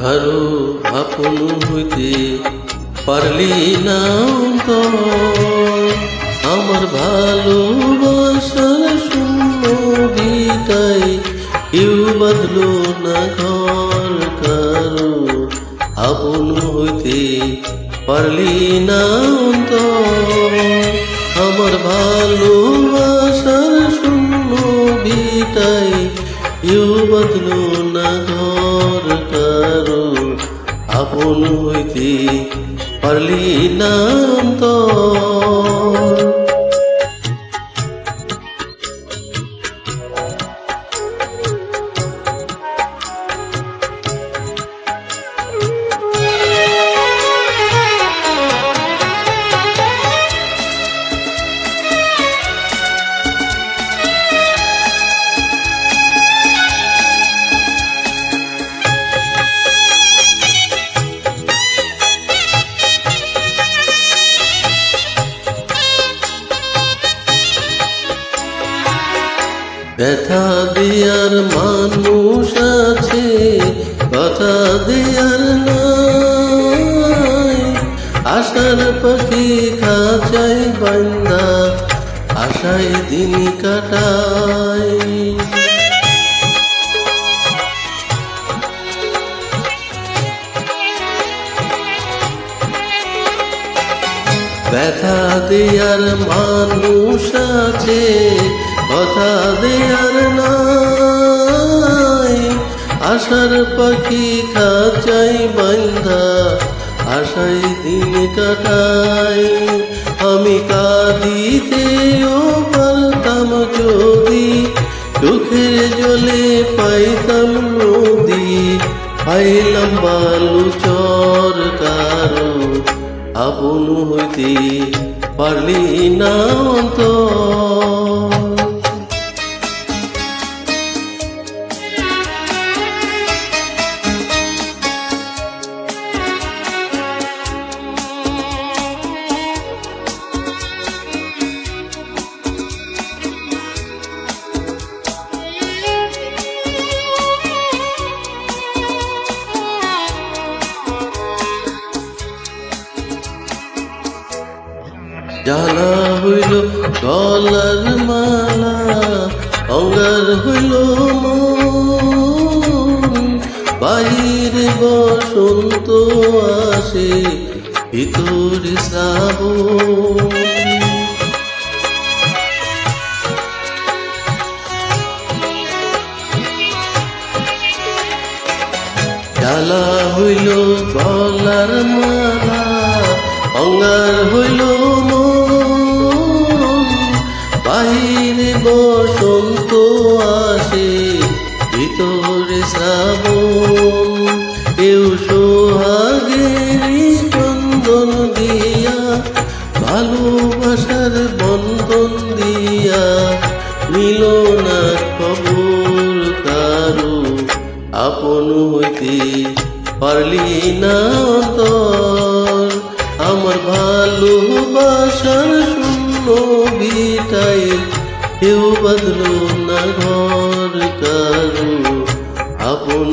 আরো আপন হইতে পারলি না তো আমার ভালোবাসার শূন্য ভিটায় কেউ বাঁধলো না ঘর কারো আপন হইতে পারলি না তো আমার ভালোবাসার শূন্য ভিটায় কেউ বাঁধলো না ঘর কারো আপন হইতে পারলি না তো ব্যথা দেয়ার মানুষ আছে কথা দেয়ার নাই আশার পাখি খাঁচাই বান্দা আশায় দিন কাটায় ব্যথা দেয়ার মানুষ আছে কথা দেয়ার নাই আশার পাখি খাঁচাই বান্ধা আশায় দিন কাটাই আমি কাঁদিতেও পারতাম যদি চোখের জলে পাইতাম নদী পাইলাম বালু চর কারো আপন হইতে পারলি না তো জ্বালা হইল গলার মালা অঙ্গার হইল মন বাহিরে বসন্ত আসে ভিতরে শ্রাবণ জ্বালা হইল গলার মালা অঙ্গার হইল বাহিরে বসন্ত আসে ভিতরে শ্রাবণ কেউ সোহাগেরই চন্দন দিয়া ভালোবাসার বন্ধন দিয়া নিল না খবর কারো আপন হইতে পারলি না তো আমার ভালোবাসার শূন্য ভিটায় কেউ বাঁধলো না ঘর কারো আপন